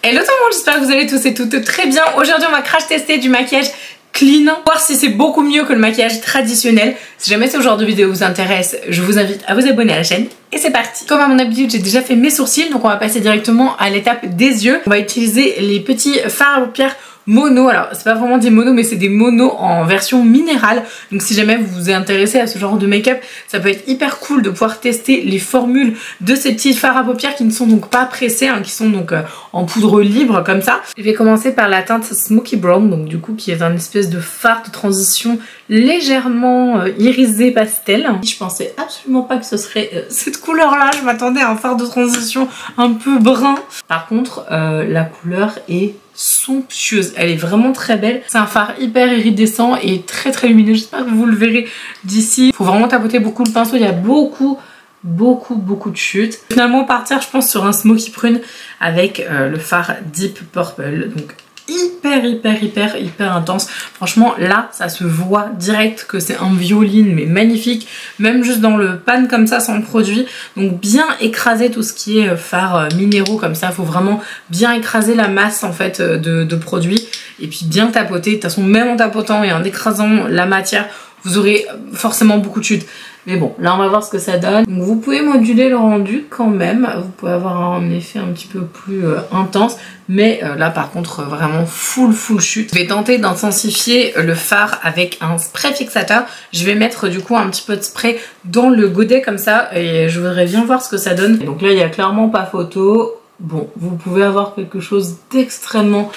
Hello tout le monde, j'espère que vous allez tous et toutes très bien. Aujourd'hui on va crash tester du maquillage clean, voir si c'est beaucoup mieux que le maquillage traditionnel. Si jamais ce genre de vidéo vous intéresse, je vous invite à vous abonner à la chaîne et c'est parti. Comme à mon habitude, j'ai déjà fait mes sourcils, donc on va passer directement à l'étape des yeux. On va utiliser les petits fards à paupières mono. Alors c'est pas vraiment des monos, mais c'est des monos en version minérale. Donc si jamais vous vous intéressez à ce genre de make-up, ça peut être hyper cool de pouvoir tester les formules de ces petits fards à paupières qui ne sont donc pas pressés, qui sont donc en poudre libre comme ça. Je vais commencer par la teinte Smoky Brown, donc du coup qui est un espèce de fard de transition légèrement irisé pastel. Je pensais absolument pas que ce serait cette couleur là, je m'attendais à un fard de transition un peu brun. Par contre la couleur est somptueuse, elle est vraiment très belle. C'est un fard hyper iridescent et très lumineux, j'espère que vous le verrez d'ici. Faut vraiment tapoter beaucoup le pinceau, il y a beaucoup de chutes. Finalement partir je pense sur un smoky prune avec le fard Deep Purple, donc hyper intense. Franchement là ça se voit direct que c'est un violine mais magnifique, même juste dans le pan comme ça sans produit. Donc bien écraser tout ce qui est fards minéraux comme ça, faut vraiment bien écraser la masse en fait de produits et puis bien tapoter. De toute façon même en tapotant et en écrasant la matière vous aurez forcément beaucoup de chutes. Mais bon, là on va voir ce que ça donne. Donc vous pouvez moduler le rendu quand même. Vous pouvez avoir un effet un petit peu plus intense. Mais là par contre vraiment full chute. Je vais tenter d'intensifier le fard avec un spray fixateur. Je vais mettre du coup un petit peu de spray dans le godet comme ça. Et je voudrais bien voir ce que ça donne. Donc là il n'y a clairement pas photo. Bon, vous pouvez avoir quelque chose d'extrêmement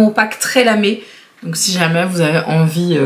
opaque, très lamé. Donc si jamais vous avez envie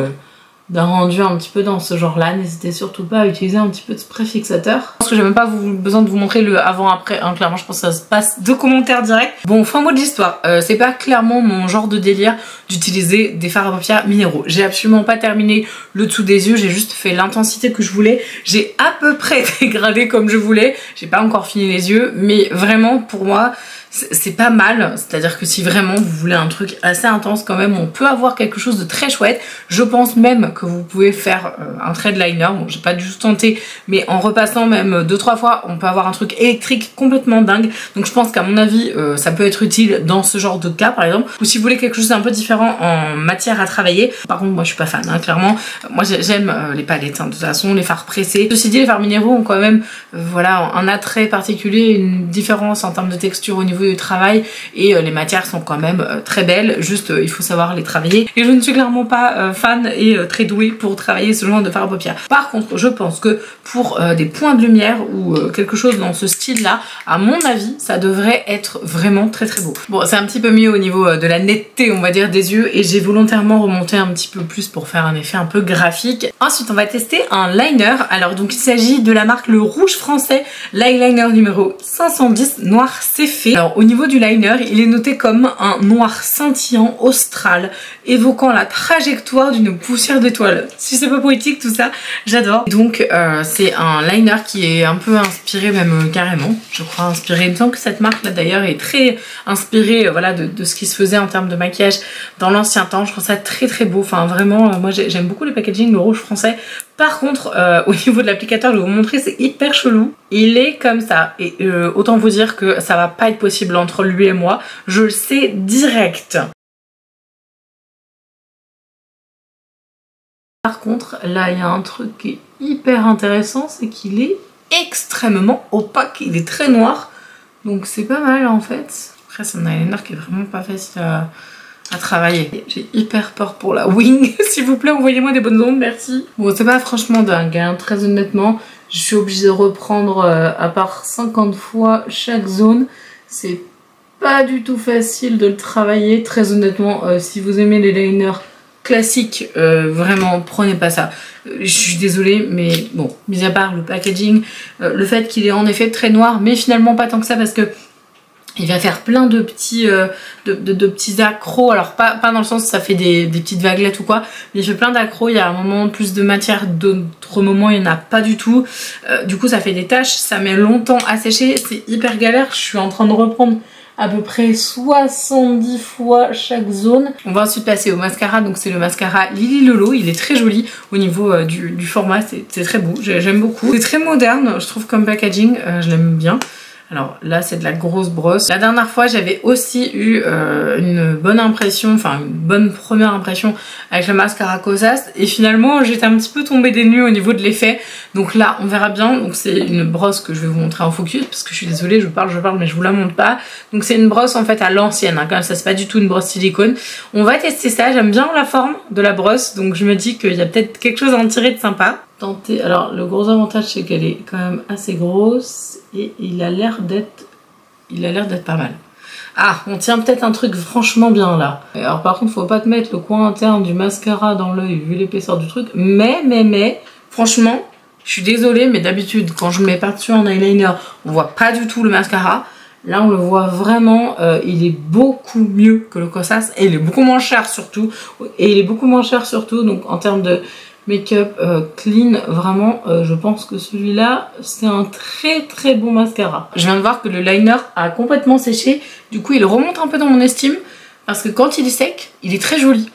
d'un rendu un petit peu dans ce genre là, n'hésitez surtout pas à utiliser un petit peu de spray fixateur. Je pense que j'ai même pas besoin de vous montrer le avant après, clairement je pense que ça se passe de commentaires directs. Bon, fin mot de l'histoire, c'est pas clairement mon genre de délire d'utiliser des fards à paupières minéraux. J'ai absolument pas terminé le dessous des yeux, j'ai juste fait l'intensité que je voulais, j'ai à peu près dégradé comme je voulais, j'ai pas encore fini les yeux, mais vraiment pour moi c'est pas mal. C'est à dire que si vraiment vous voulez un truc assez intense quand même, on peut avoir quelque chose de très chouette. Je pense même que vous pouvez faire un trait de liner. Bon, j'ai pas du tout tenté, mais en repassant même 2-3 fois on peut avoir un truc électrique complètement dingue. Donc je pense qu'à mon avis ça peut être utile dans ce genre de cas par exemple, ou si vous voulez quelque chose d'un peu différent en matière à travailler. Par contre moi je suis pas fan clairement. Moi j'aime les palettes de toute façon, les fards pressés. Ceci dit les fards minéraux ont quand même voilà un attrait particulier, une différence en termes de texture au niveau du travail et les matières sont quand même très belles, juste il faut savoir les travailler et je ne suis clairement pas fan et très douée pour travailler ce genre de fard à paupières. Par contre je pense que pour des points de lumière ou quelque chose dans ce style là, à mon avis ça devrait être vraiment très beau. Bon c'est un petit peu mieux au niveau de la netteté on va dire des yeux et j'ai volontairement remonté un petit peu plus pour faire un effet un peu graphique. Ensuite on va tester un liner. Alors donc il s'agit de la marque Le Rouge Français, l'eyeliner numéro 510 noir céphé. Alors au niveau du liner, il est noté comme un noir scintillant austral, évoquant la trajectoire d'une poussière d'étoiles. Si c'est pas poétique tout ça, j'adore. Donc c'est un liner qui est un peu inspiré même carrément, je crois inspiré. Il me semble que cette marque là d'ailleurs est très inspirée voilà, de ce qui se faisait en termes de maquillage dans l'ancien temps. Je trouve ça très beau, enfin vraiment moi j'aime beaucoup le packaging Le Rouge Français. Par contre au niveau de l'applicateur je vais vous montrer, c'est hyper chelou. Il est comme ça et autant vous dire que ça va pas être possible entre lui et moi, je le sais direct. Par contre là il y a un truc qui est hyper intéressant, c'est qu'il est extrêmement opaque, il est très noir donc c'est pas mal en fait. Après c'est un eyeliner qui est vraiment pas facile à travailler. J'ai hyper peur pour la wing. S'il vous plaît envoyez-moi des bonnes ondes, merci. Bon c'est pas franchement dingue très honnêtement, je suis obligée de reprendre à part 50 fois chaque zone. C'est pas du tout facile de le travailler, très honnêtement. Si vous aimez les liners classiques, vraiment prenez pas ça. Je suis désolée mais bon, mis à part le packaging, le fait qu'il est en effet très noir mais finalement pas tant que ça parce que il va faire plein de petits petits accros. Alors pas dans le sens où ça fait des petites vaguelettes ou quoi, mais il fait plein d'accros. Il y a un moment plus de matière, d'autres moments il n'y en a pas du tout. Du coup ça fait des taches, ça met longtemps à sécher, c'est hyper galère. Je suis en train de reprendre à peu près 70 fois chaque zone. On va ensuite passer au mascara, donc c'est le mascara Lily Lolo, il est très joli au niveau du format, c'est très beau, j'aime beaucoup. C'est très moderne je trouve comme packaging, je l'aime bien. Alors là c'est de la grosse brosse. La dernière fois j'avais aussi eu une bonne impression, enfin une bonne première impression avec le mascara Kosas et finalement j'étais un petit peu tombée des nues au niveau de l'effet. Donc là on verra bien. Donc c'est une brosse que je vais vous montrer en focus parce que je suis désolée, je parle mais je vous la montre pas. Donc c'est une brosse en fait à l'ancienne, hein, quand même ça c'est pas du tout une brosse silicone. On va tester ça, j'aime bien la forme de la brosse donc je me dis qu'il y a peut-être quelque chose à en tirer de sympa. Tenter. Alors le gros avantage c'est qu'elle est quand même assez grosse et il a l'air d'être pas mal. Ah, on tient peut-être un truc franchement bien là. Alors par contre faut pas te mettre le coin interne du mascara dans l'œil vu l'épaisseur du truc, mais franchement je suis désolée mais d'habitude quand je mets par-dessus un eyeliner on voit pas du tout le mascara. Là on le voit vraiment, il est beaucoup mieux que le Kosas et il est beaucoup moins cher surtout. Donc en termes de make-up clean, vraiment je pense que celui-là c'est un très bon mascara. Je viens de voir que le liner a complètement séché, du coup il remonte un peu dans mon estime parce que quand il est sec il est très joli.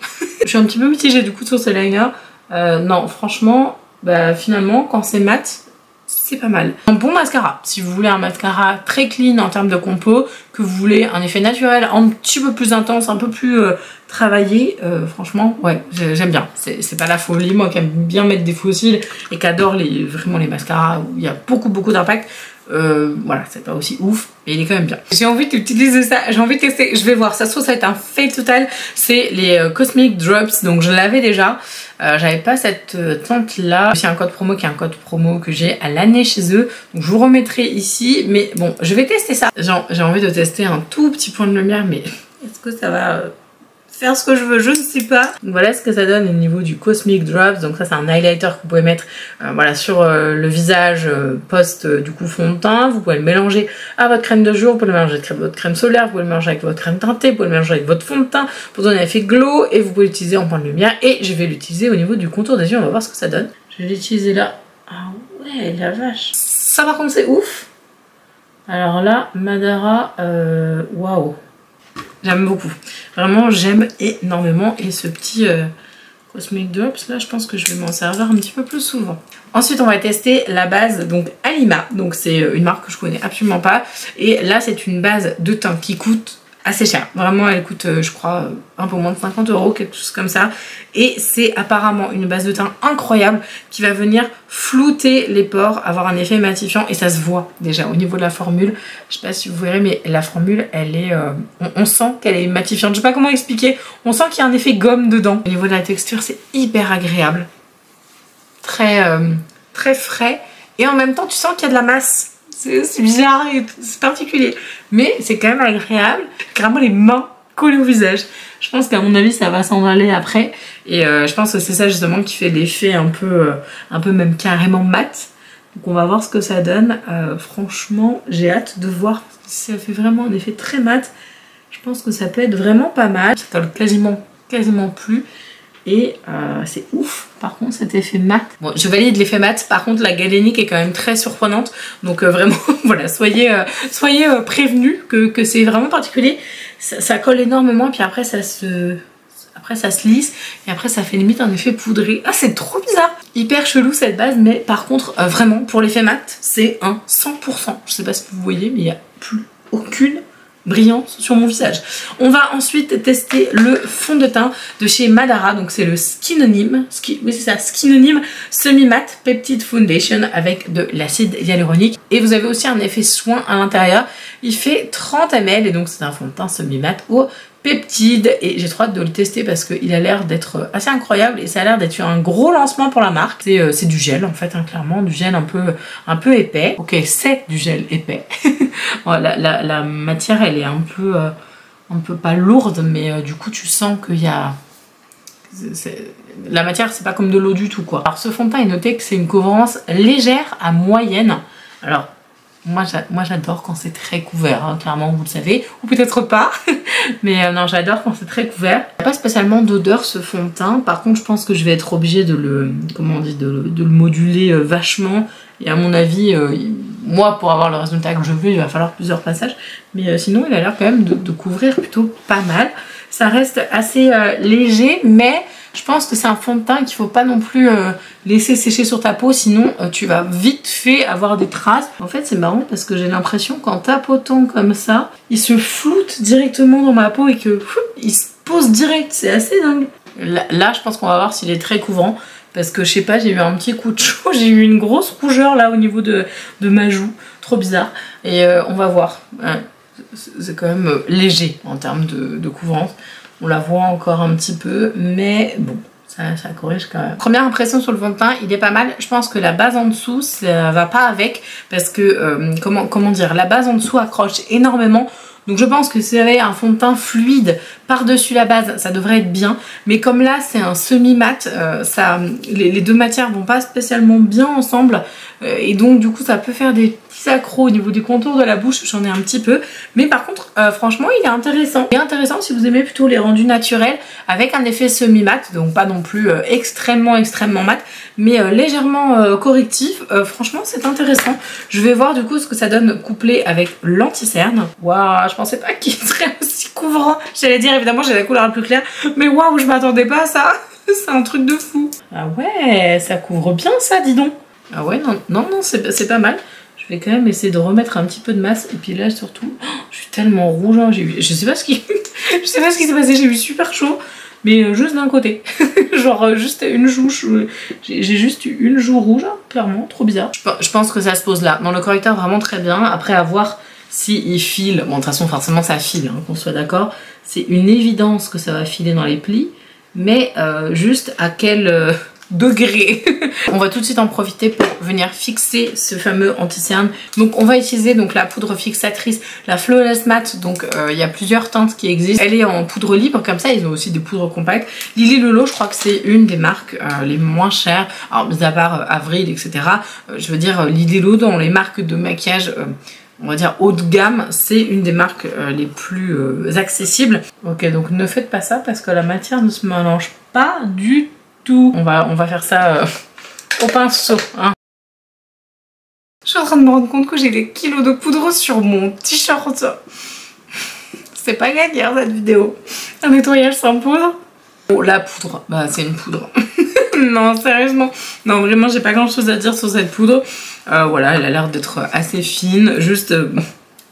Je suis un petit peu mitigée du coup sur ce liner. Non franchement bah, finalement quand c'est mat c'est pas mal. Un bon mascara, si vous voulez un mascara très clean en termes de compo, que vous voulez un effet naturel un petit peu plus intense, un peu plus travaillé, franchement ouais j'aime bien. C'est pas la folie, moi qui aime bien mettre des faux cils et qui adore vraiment les mascaras où il y a beaucoup d'impact. Voilà, c'est pas aussi ouf, mais il est quand même bien. J'ai envie d'utiliser ça, j'ai envie de tester, je vais voir, ça se trouve ça va être un fail total. C'est les Cosmic Drops, donc je l'avais déjà, j'avais pas cette teinte là. C'est un code promo qui est un code promo que j'ai à l'année chez eux, donc je vous remettrai ici, mais bon, je vais tester ça. J'ai envie de tester un tout petit point de lumière, mais est-ce que ça va faire ce que je veux, je ne sais pas. Donc voilà ce que ça donne au niveau du Cosmic Drops. Donc ça c'est un highlighter que vous pouvez mettre voilà, sur le visage post du coup fond de teint. Vous pouvez le mélanger à votre crème de jour, vous pouvez le mélanger avec votre crème solaire, vous pouvez le mélanger avec votre crème teintée, vous pouvez le mélanger avec votre fond de teint pour donner un effet glow et vous pouvez l'utiliser en point de lumière. Et je vais l'utiliser au niveau du contour des yeux, on va voir ce que ça donne. Je vais l'utiliser là. Ah ouais la vache. Ça par contre c'est ouf. Alors là Madara, waouh. J'aime beaucoup. Vraiment, j'aime énormément. Et ce petit Cosmic Drops, là, je pense que je vais m'en servir un petit peu plus souvent. Ensuite, on va tester la base, donc Alima. Donc, c'est une marque que je connais absolument pas. Et là, c'est une base de teint qui coûte assez cher. Vraiment, elle coûte, je crois, un peu moins de 50 €, quelque chose comme ça. Et c'est apparemment une base de teint incroyable qui va venir flouter les pores, avoir un effet matifiant. Et ça se voit déjà au niveau de la formule. Je sais pas si vous verrez, mais la formule, elle est... on sent qu'elle est matifiante. Je sais pas comment expliquer. On sent qu'il y a un effet gomme dedans. Au niveau de la texture, c'est hyper agréable. Très frais. Et en même temps, tu sens qu'il y a de la masse. C'est bizarre et c'est particulier, mais c'est quand même agréable. Carrément les mains collées au visage. Je pense qu'à mon avis ça va s'en aller après et je pense que c'est ça justement qui fait l'effet un peu même carrément mat. Donc on va voir ce que ça donne. Franchement j'ai hâte de voir si ça fait vraiment un effet très mat. Je pense que ça peut être vraiment pas mal. Ça colle quasiment plus. Et c'est ouf par contre cet effet mat. Bon je valide l'effet mat, par contre la galénique est quand même très surprenante. Donc vraiment voilà, soyez prévenus que c'est vraiment particulier. Ça colle énormément puis après ça se lisse et après ça fait limite un effet poudré. Ah c'est trop bizarre. Hyper chelou cette base, mais par contre vraiment pour l'effet mat c'est un 100%. Je sais pas si vous voyez mais il n'y a plus aucune brillance sur mon visage. On va ensuite tester le fond de teint de chez Madara, donc c'est le Skinonyme, oui c'est ça, Skinonyme Semi-Matte Peptide Foundation avec de l'acide hyaluronique. Et vous avez aussi un effet soin à l'intérieur. Il fait 30 ml et donc c'est un fond de teint semi-matte au peptide et j'ai trop hâte de le tester parce qu'il a l'air d'être assez incroyable et ça a l'air d'être un gros lancement pour la marque. C'est du gel en fait, hein, clairement, du gel un peu épais. Ok, c'est du gel épais. Bon, la matière elle est un peu pas lourde mais du coup tu sens qu'il y a... La matière c'est pas comme de l'eau du tout quoi. Alors ce fond de teint est noté que c'est une couvrance légère à moyenne. Alors moi j'adore quand c'est très couvert, hein, clairement vous le savez, ou peut-être pas, mais non j'adore quand c'est très couvert. Il n'y a pas spécialement d'odeur ce fond de teint, par contre je pense que je vais être obligée de le moduler vachement, et à mon avis, moi pour avoir le résultat que je veux il va falloir plusieurs passages, mais sinon il a l'air quand même de couvrir plutôt pas mal. Ça reste assez léger, mais Je pense que c'est un fond de teint qu'il faut pas non plus laisser sécher sur ta peau, sinon tu vas vite fait avoir des traces. En fait c'est marrant parce que j'ai l'impression qu'en tapotant comme ça, il se floute directement dans ma peau et que il se pose direct, c'est assez dingue. Là je pense qu'on va voir s'il est très couvrant. Parce que je sais pas, j'ai eu un petit coup de chaud, j'ai eu une grosse rougeur là au niveau de ma joue, trop bizarre. Et on va voir, c'est quand même léger en termes de couvrance. On la voit encore un petit peu, mais bon, ça corrige quand même. Première impression sur le fond de teint, il est pas mal. Je pense que la base en dessous, ça va pas avec, parce que, comment dire, la base en dessous accroche énormément. Donc je pense que si vous avez un fond de teint fluide par-dessus la base, ça devrait être bien. Mais comme là c'est un semi-mat, les deux matières vont pas spécialement bien ensemble. Et donc du coup ça peut faire des petits accros au niveau du contour de la bouche, j'en ai un petit peu. Mais par contre franchement il est intéressant. Il est intéressant si vous aimez plutôt les rendus naturels avec un effet semi-mat. Donc pas non plus extrêmement mat, mais légèrement correctif. Franchement c'est intéressant. Je vais voir du coup ce que ça donne couplé avec l'anti-cerne. Waouh, je pensais pas qu'il serait aussi couvrant. J'allais dire évidemment j'ai la couleur la plus claire, mais waouh je m'attendais pas à ça. C'est un truc de fou. Ah ouais, ça couvre bien ça, dis donc. Ah ouais, non, c'est pas mal. Je vais quand même essayer de remettre un petit peu de masse. Et puis là surtout, je suis tellement rouge. Hein, je sais pas ce qui s'est passé, j'ai eu super chaud. Mais juste d'un côté. Genre juste une joue. J'ai juste eu une joue rouge, hein, clairement, trop bizarre. Je pense que ça se pose là. Dans le correcteur vraiment très bien. Après à voir si il file. Bon de toute façon forcément ça file, hein, qu'on soit d'accord. C'est une évidence que ça va filer dans les plis. Mais juste à quel degré. On va tout de suite en profiter pour venir fixer ce fameux anti-cerne. Donc on va utiliser donc la poudre fixatrice, la Flawless Matte. Donc il y a plusieurs teintes qui existent. Elle est en poudre libre comme ça, ils ont aussi des poudres compactes. Lily Lolo, je crois que c'est une des marques les moins chères. Alors mis à part Avril, etc. Je veux dire Lily Lolo dans les marques de maquillage on va dire haut de gamme, c'est une des marques les plus accessibles. Ok, donc ne faites pas ça parce que la matière ne se mélange pas du tout. On va faire ça au pinceau. Hein. Je suis en train de me rendre compte que j'ai des kilos de poudre sur mon t-shirt. C'est pas gagné hein, cette vidéo. Un nettoyage sans poudre. Oh, la poudre, bah c'est une poudre. Non, sérieusement. Non, vraiment, j'ai pas grand chose à dire sur cette poudre. Voilà, elle a l'air d'être assez fine. Juste,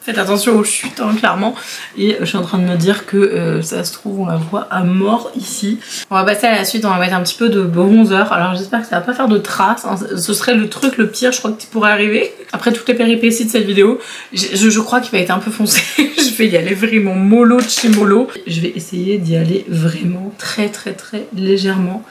faites attention aux chutes, hein, clairement. Et je suis en train de me dire que ça se trouve, on la voit à mort ici. On va passer à la suite, on va mettre un petit peu de bronzer. Alors, j'espère que ça va pas faire de traces. Hein. Ce serait le truc le pire, je crois, qui pourrait arriver. Après toutes les péripéties de cette vidéo, je crois qu'il va être un peu foncé. Je vais y aller vraiment mollo de chez mollo. Je vais essayer d'y aller vraiment très légèrement.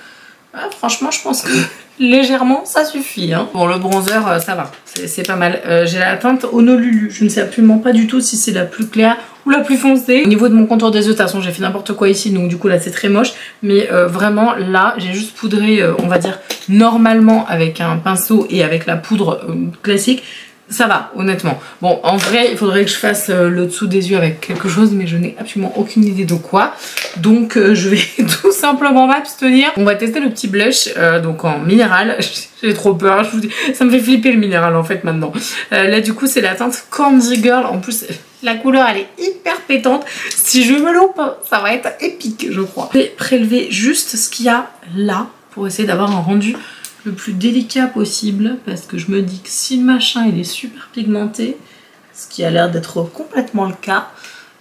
Ah, franchement je pense que légèrement ça suffit hein. Bon le bronzer ça va, c'est pas mal. J'ai la teinte Honolulu, je ne sais absolument pas du tout si c'est la plus claire ou la plus foncée. Au niveau de mon contour des yeux, de toute façon j'ai fait n'importe quoi ici donc du coup là c'est très moche. Mais vraiment là j'ai juste poudré on va dire normalement avec un pinceau et avec la poudre classique. Ça va, honnêtement. Bon, en vrai, il faudrait que je fasse le dessous des yeux avec quelque chose, mais je n'ai absolument aucune idée de quoi. Donc, je vais tout simplement m'abstenir. On va tester le petit blush, donc en minéral. J'ai trop peur, je vous dis. Ça me fait flipper le minéral, en fait, maintenant. Là, du coup, c'est la teinte Candy Girl. En plus, la couleur, elle est hyper pétante. Si je me loupe, ça va être épique, je crois. Je vais prélever juste ce qu'il y a là, pour essayer d'avoir un rendu le plus délicat possible, parce que je me dis que si le machin il est super pigmenté, ce qui a l'air d'être complètement le cas,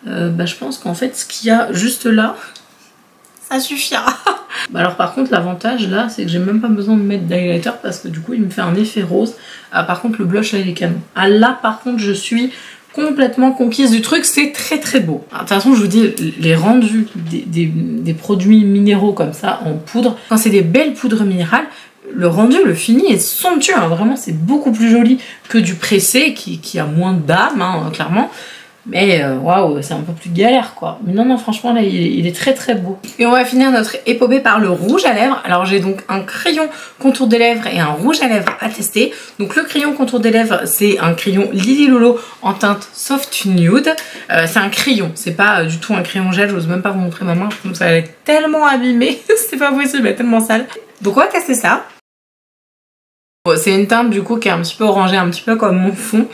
bah, je pense qu'en fait ce qu'il y a juste là, ça suffira. Bah alors par contre l'avantage là c'est que j'ai même pas besoin de mettre d'highlighter parce que du coup il me fait un effet rose. Ah, par contre le blush là il est canon. Ah là par contre je suis complètement conquise du truc, c'est très beau. De toute façon je vous dis les rendus des produits minéraux comme ça en poudre, quand c'est des belles poudres minérales, le rendu, le fini est somptueux, hein. Vraiment c'est beaucoup plus joli que du pressé qui a moins d'âme, hein, clairement. Mais waouh, c'est un peu plus galère quoi. Mais non, franchement là il est très beau. Et on va finir notre épopée par le rouge à lèvres. Alors j'ai donc un crayon contour des lèvres et un rouge à lèvres à tester. Donc le crayon contour des lèvres c'est un crayon Lily Lolo en teinte soft nude. C'est un crayon, c'est pas du tout un crayon gel, j'ose même pas vous montrer ma main, je pense qu'elle est tellement abîmée, c'est pas possible, elle est tellement sale. Donc on va tester ça. C'est une teinte du coup qui est un petit peu orangée, un petit peu comme mon fond.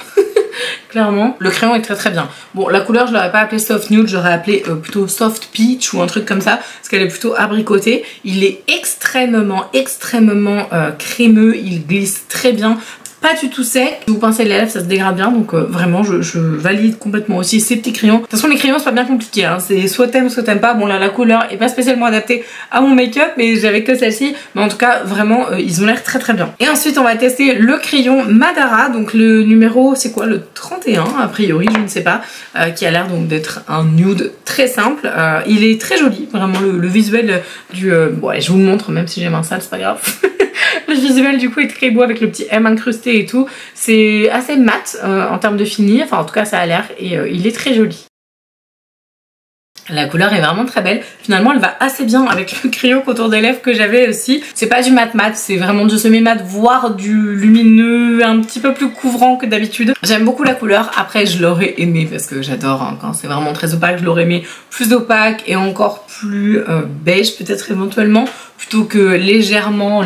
clairement. Le crayon est très bien. Bon, la couleur, je l'aurais pas appelé soft nude, j'aurais appelé plutôt soft peach ou un truc comme ça, parce qu'elle est plutôt abricotée. Il est extrêmement crémeux, il glisse très bien. Pas du tout sec. Si vous pincez les lèvres, ça se dégrade bien, donc vraiment je valide complètement aussi ces petits crayons. De toute façon les crayons c'est pas bien compliqué, hein. C'est soit t'aimes pas. Bon là la couleur est pas spécialement adaptée à mon make-up, mais j'avais que celle-ci. Mais en tout cas vraiment ils ont l'air très bien. Et ensuite on va tester le crayon Madara, donc le numéro c'est quoi, le 31 a priori, je ne sais pas, qui a l'air donc d'être un nude très simple. Il est très joli, vraiment le visuel du... bon allez, je vous le montre même si j'ai main sale, c'est pas grave. Le visuel du coup est très beau avec le petit M incrusté et tout. C'est assez mat en termes de fini, enfin en tout cas ça a l'air, et il est très joli. La couleur est vraiment très belle. Finalement elle va assez bien avec le crayon contour des lèvres que j'avais aussi. C'est pas du mat, c'est vraiment du semi-mat, voire du lumineux un petit peu plus couvrant que d'habitude. J'aime beaucoup la couleur. Après je l'aurais aimé, parce que j'adore hein, quand c'est vraiment très opaque, je l'aurais aimé plus opaque et encore plus beige peut-être éventuellement, plutôt que légèrement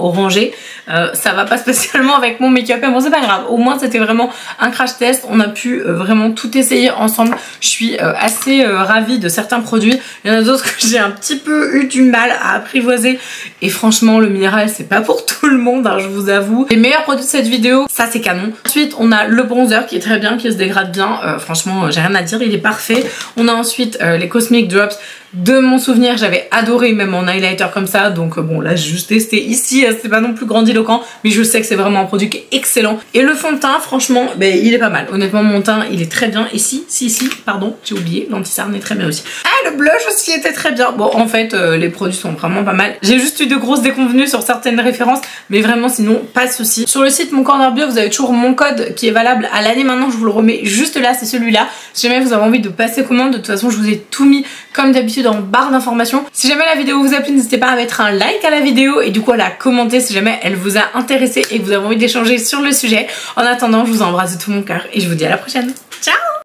orangé. Ça va pas spécialement avec mon make-up, mais bon c'est pas grave, au moins c'était vraiment un crash test, on a pu vraiment tout essayer ensemble. Je suis assez ravie de certains produits, il y en a d'autres que j'ai un petit peu eu du mal à apprivoiser, et franchement le minéral c'est pas pour tout le monde hein, je vous avoue. Les meilleurs produits de cette vidéo, ça c'est canon. Ensuite on a le bronzer qui est très bien, qui se dégrade bien, franchement j'ai rien à dire, il est parfait. On a ensuite les Cosmic Drops. De mon souvenir j'avais adoré même en highlighter comme ça, donc bon là j'ai juste testé ici, c'est pas non plus grandiloquent, mais je sais que c'est vraiment un produit qui est excellent. Et le fond de teint franchement ben, il est pas mal, honnêtement mon teint il est très bien. Et si pardon j'ai oublié, l'anti-cerne est très bien aussi. Ah le blush aussi était très bien. Bon en fait les produits sont vraiment pas mal, j'ai juste eu de grosses déconvenues sur certaines références, mais vraiment sinon pas de soucis. Sur le site Mon Corner Bio vous avez toujours mon code qui est valable à l'année maintenant, je vous le remets juste là, c'est celui-là. Si jamais vous avez envie de passer commande, de toute façon je vous ai tout mis comme d'habitude en barre d'informations. Si jamais la vidéo vous a plu, n'hésitez pas à mettre un like à la vidéo et du coup à la commenter si jamais elle vous a intéressé et que vous avez envie d'échanger sur le sujet. En attendant, je vous embrasse de tout mon cœur et je vous dis à la prochaine. Ciao!